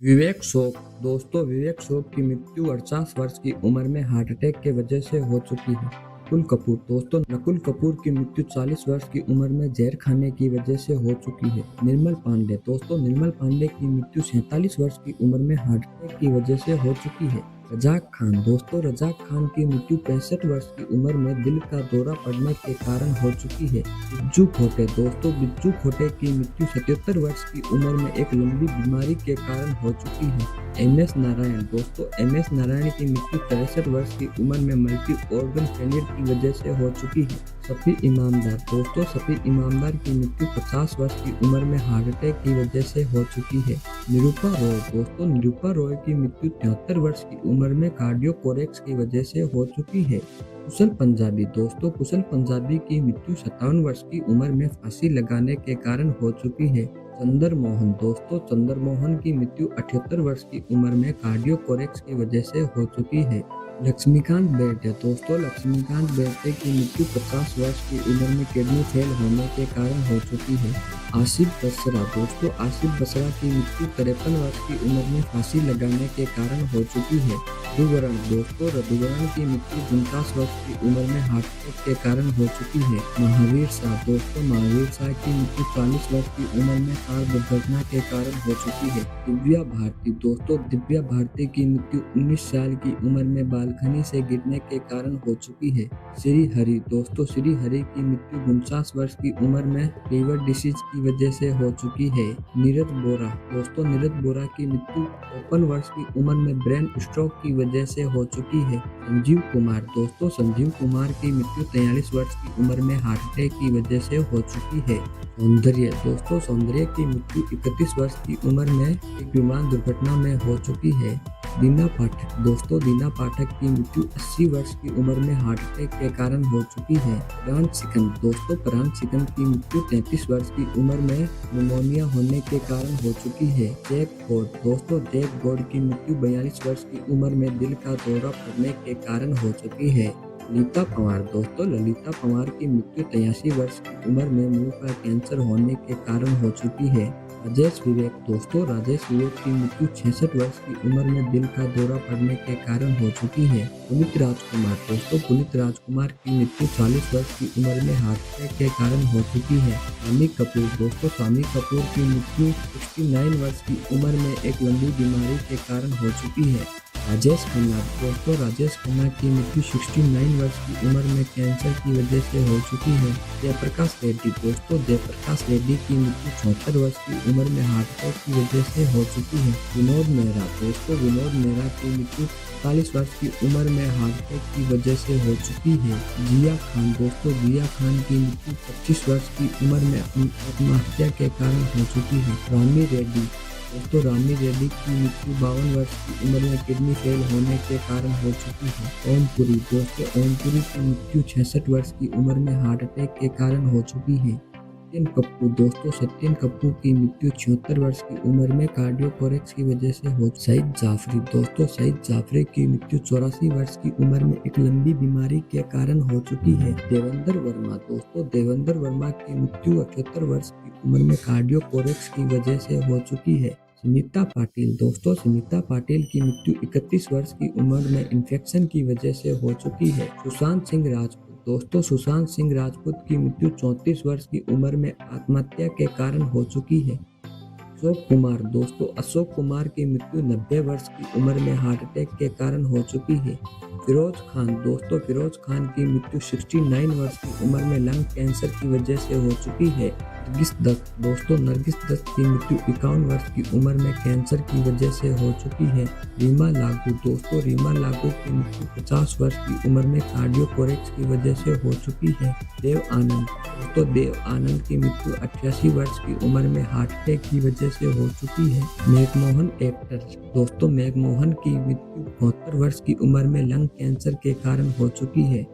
विवेक शोक दोस्तों विवेक शोक की मृत्यु 48 वर्ष की उम्र में हार्ट अटैक के वजह से हो चुकी है। नकुल कपूर दोस्तों नकुल कपूर की मृत्यु 40 वर्ष की उम्र में जहर खाने की वजह से हो चुकी है। निर्मल पांडे दोस्तों निर्मल पांडे की मृत्यु 47 वर्ष की उम्र में हार्ट अटैक की वजह से हो चुकी है। रजाक खान दोस्तों रजाक खान की मृत्यु 65 वर्ष की उम्र में दिल का दौरा पड़ने के कारण हो चुकी है। बिज्जू खोटे दोस्तों बिज्जू खोटे की मृत्यु 77 वर्ष की उम्र में एक लंबी बीमारी के कारण हो चुकी है। एम.एस. नारायण दोस्तों एम.एस. नारायण की मृत्यु 63 वर्ष की उम्र में मल्टी ऑर्गन फेलियर की वजह से हो चुकी है। शफी इमामदार दोस्तों शफी इमामदार की मृत्यु 50 वर्ष की उम्र में हार्ट अटैक की वजह से हो चुकी है। निरूपा रॉय दोस्तों निरूपा रॉय की मृत्यु 73 वर्ष की उम्र में कार्डियोकोरेक्स की वजह से हो चुकी है। कुशल पंजाबी दोस्तों कुशल पंजाबी की मृत्यु 57 वर्ष की उम्र में फांसी लगाने के कारण हो चुकी है। चंद्र मोहन दोस्तों चंद्र मोहन की मृत्यु 78 वर्ष की उम्र में कार्डियोकोरेक्स की वजह से हो चुकी है। लक्ष्मीकांत बेर्डे दोस्तों लक्ष्मीकांत बेर्डे की मृत्यु 50 वर्ष की उम्र में किडनी फेल होने के कारण हो चुकी है। आसिफ बसरा दोस्तों आसिफ बसरा की मृत्यु 53 वर्ष की उम्र में फांसी लगाने के कारण हो चुकी है। रघुवरण दोस्तों रघुवरण की मृत्यु 49 वर्ष की उम्र में हार्ट अटैक के कारण हो चुकी है। महावीर शाह दोस्तों महावीर शाह की मृत्यु 40 वर्ष की उम्र में कार दुर्घटना के कारण हो चुकी है। दिव्या भारती दोस्तों दिव्या भारती की मृत्यु 19 साल की उम्र में बालकनी से गिरने के कारण हो चुकी है। श्री हरि दोस्तों श्री हरि की मृत्यु 49 वर्ष की उम्र में लीवर डिसीज की वजह से हो चुकी है। नीरज बोरा दोस्तों नीरज बोरा की मृत्यु 54 वर्ष की उम्र में ब्रेन स्ट्रोक की वजह से हो चुकी है। संजीव कुमार दोस्तों संजीव कुमार की मृत्यु 43 वर्ष की उम्र में हार्ट अटैक की वजह से हो चुकी है। सौंदर्य दोस्तों सौंदर्य की मृत्यु 31 वर्ष की उम्र में एक विमान दुर्घटना में हो चुकी है। दीना पाठक दोस्तों दीना पाठक की मृत्यु 80 वर्ष की उम्र में हार्ट अटैक के कारण हो चुकी है। प्रांत सिकंद दोस्तों प्रांत सिकंद की मृत्यु 33 वर्ष की उम्र में निमोनिया होने के कारण हो चुकी है। जैक गॉड दोस्तों जैक गॉड की मृत्यु 42 वर्ष की उम्र में दिल का दौरा पड़ने के कारण हो चुकी है। ललिता पंवार दोस्तों ललिता पंवार की मृत्यु 83 वर्ष की उम्र में मुंह का कैंसर होने के कारण हो चुकी है। राजेश विवेक दोस्तों राजेश विवेक की मृत्यु 66 वर्ष की उम्र में दिल का दौरा पड़ने के कारण हो चुकी है। पुनीत राजकुमार दोस्तों पुनीत राजकुमार की मृत्यु 40 वर्ष की उम्र में हार्ट अटैक के कारण हो चुकी है। शामी कपूर दोस्तों शामी कपूर की मृत्यु 69 वर्ष की उम्र में एक लंबी बीमारी के कारण हो चुकी है। राजेश खन्ना दोस्तों राजेश खन्ना की मृत्यु 69 वर्ष की उम्र में कैंसर की वजह से हो चुकी है। जयप्रकाश रेड्डी दोस्तों जयप्रकाश रेड्डी की मृत्यु 74 वर्ष की उम्र में हार्ट अटैक की वजह से हो चुकी है। विनोद मेहरा दोस्तों विनोद मेहरा की मृत्यु 40 वर्ष की उम्र में हार्ट अटैक की वजह से हो चुकी है। जिया खान दोस्तों जिया खान की मृत्यु 25 वर्ष की उम्र में आत्महत्या के कारण हो चुकी है। रामी रेड्डी दोस्तों रामी रेड्डी की मृत्यु 52 वर्ष की उम्र में किडनी फेल होने के कारण हो चुकी है। ओमपुरी दोस्तों ओमपुरी की मृत्यु 66 वर्ष की उम्र में हार्ट अटैक के कारण हो चुकी है। सत्यन कपूर दोस्तों सत्यन कपूर की मृत्यु 76 वर्ष की उम्र में कार्डियोकोरेक्स की वजह से हो। सईद जाफरी दोस्तों सईद जाफरी की मृत्यु 84 वर्ष की उम्र में एक लंबी बीमारी के कारण हो चुकी है। देवेंद्र वर्मा दोस्तों देवेंद्र वर्मा की मृत्यु 78 वर्ष की उम्र में कार्डियोकोरेक्स की वजह से हो चुकी है। स्मिता पाटिल दोस्तों स्मिता पाटिल की मृत्यु 31 वर्ष की उम्र में इन्फेक्शन की वजह से हो चुकी है। सुशांत सिंह राजपूत दोस्तों सुशांत सिंह राजपूत की मृत्यु 34 वर्ष की उम्र में आत्महत्या के कारण हो चुकी है। अशोक कुमार दोस्तों अशोक कुमार की मृत्यु 90 वर्ष की उम्र में हार्ट अटैक के कारण हो चुकी है। फिरोज खान दोस्तों फिरोज खान की मृत्यु 69 वर्ष की उम्र में लंग कैंसर की वजह से हो चुकी है। नरगिस दत्त दोस्तों नरगिस दत्त की मृत्यु 51 वर्ष की उम्र में कैंसर की वजह से हो चुकी है। रीमा लागू दोस्तों रीमा लागू की मृत्यु 50 वर्ष की उम्र में कार्डियोकोरेक्स की वजह से हो चुकी है। देव आनंद दोस्तों देव आनंद की मृत्यु 88 वर्ष की उम्र में हार्ट अटैक की वजह से हो चुकी है। मैकमोहन एक्टर दोस्तों मैकमोहन की मृत्यु 72 वर्ष की उम्र में लंग कैंसर के कारण हो चुकी है।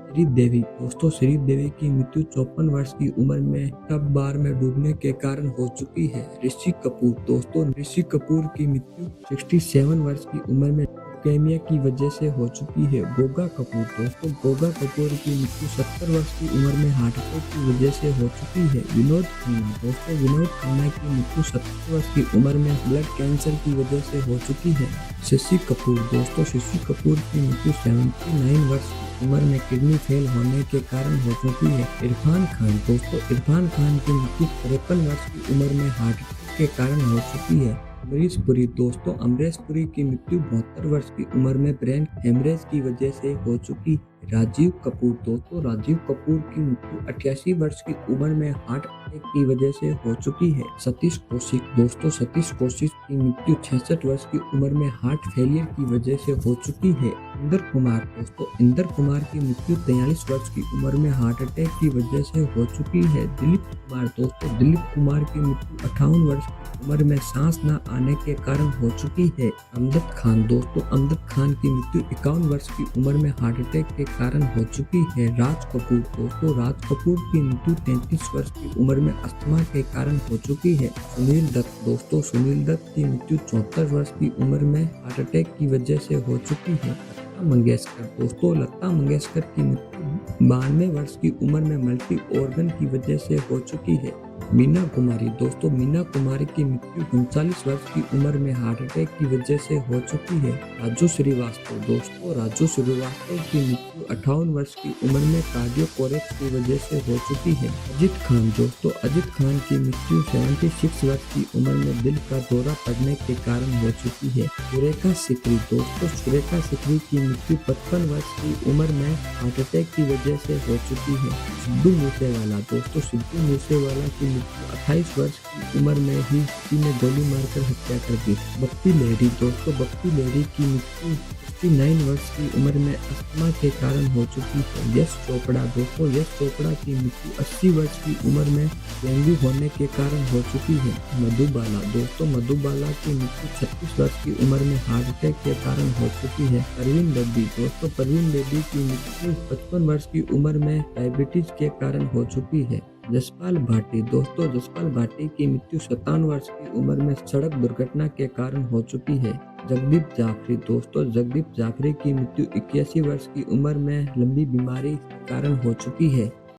श्रीदेवी दोस्तों श्रीदेवी की मृत्यु 54 वर्ष की उम्र में टब बार में डूबने के कारण हो चुकी है। ऋषि कपूर दोस्तों ऋषि कपूर की मृत्यु 67 वर्ष की उम्र में ल्यूकेमिया की वजह से हो चुकी है। गोगा कपूर दोस्तों गोगा कपूर की मृत्यु 70 वर्ष की उम्र में हार्ट अटैक की वजह से हो चुकी है। विनोद खन्ना दोस्तों विनोद खन्ना की मृत्यु 70 वर्ष की उम्र में ब्लड कैंसर की वजह से हो चुकी है। शशि कपूर दोस्तों शशि कपूर की मृत्यु 79 वर्ष की उम्र में किडनी फेल होने के कारण हो चुकी है। इरफान खान दोस्तों इरफान खान की मृत्यु 53 वर्ष की उम्र में हार्ट अटैक के कारण हो चुकी है। अमरीश पुरी दोस्तों अमरीश पुरी की मृत्यु 72 वर्ष की उम्र में ब्रेन हेमरेज की वजह से हो चुकी। राजीव कपूर दोस्तों राजीव कपूर की मृत्यु 88 वर्ष की उम्र में हार्ट अटैक की वजह से हो चुकी है। सतीश कौशिक दोस्तों सतीश कौशिक की मृत्यु 66 वर्ष की उम्र में हार्ट फेलियर की वजह से हो चुकी है। इंदर कुमार दोस्तों इंदर कुमार की मृत्यु 43 वर्ष की उम्र में हार्ट अटैक की वजह से हो चुकी है। दिलीप कुमार दोस्तों दिलीप कुमार की मृत्यु 58 वर्ष की उम्र में सांस न आने के कारण हो चुकी है। अमजद खान दोस्तों अमजद खान की मृत्यु 51 वर्ष की उम्र में हार्ट अटैक के कारण हो चुकी है। राज कपूर दोस्तों राज कपूर की मृत्यु 33 वर्ष की उम्र में अस्थमा के कारण हो चुकी है। सुनील दत्त दोस्तों सुनील दत्त की मृत्यु 74 वर्ष की उम्र में हार्ट अटैक की वजह से हो चुकी है। लता मंगेशकर दोस्तों लता मंगेशकर की मृत्यु 92 वर्ष की उम्र में मल्टी ऑर्गन की वजह से हो चुकी है। मीना कुमारी दोस्तों मीना कुमारी की मृत्यु 39 वर्ष की उम्र में हार्ट अटैक की वजह से हो चुकी है। राजू श्रीवास्तव दोस्तों राजू श्रीवास्तव की मृत्यु 58 वर्ष की उम्र में कार्डियोकोरेक्स की वजह से हो चुकी है। अजित खान दोस्तों अजित खान की मृत्यु 76 वर्ष की उम्र में दिल का दौरा पड़ने के कारण हो चुकी है। सुरेखा सिकरी दोस्तों सुरेखा सिकरी की मृत्यु 55 वर्ष की उम्र में हार्ट अटैक की वजह से हो चुकी है। सिद्धू मूसेवाला दोस्तों सिद्धू मूसेवाला की 28 वर्ष की उम्र में ही किसी ने गोली मारकर हत्या कर दी। भक्ति लहरी दोस्तों भक्ति लहरी की मृत्यु 69 वर्ष की उम्र में अस्थमा के कारण हो चुकी है। यश चोपड़ा दोस्तों यश चोपड़ा की मृत्यु 80 वर्ष की उम्र में डेंगू होने के कारण हो चुकी है। मधुबाला दोस्तों मधुबाला की मृत्यु 36 वर्ष की उम्र में हार्ट अटैक के कारण हो चुकी है। परवीन बेदी दोस्तों परवीन बेदी की मृत्यु 55 वर्ष की उम्र में डायबिटीज के कारण हो चुकी है। जसपाल भाटी दोस्तों जसपाल भाटी की मृत्यु 57 वर्ष की उम्र में सड़क दुर्घटना के कारण हो चुकी है। जगदीप जाफरी दोस्तों जगदीप जाफरी की मृत्यु 81 वर्ष की उम्र में लंबी बीमारी के कारण हो चुकी है।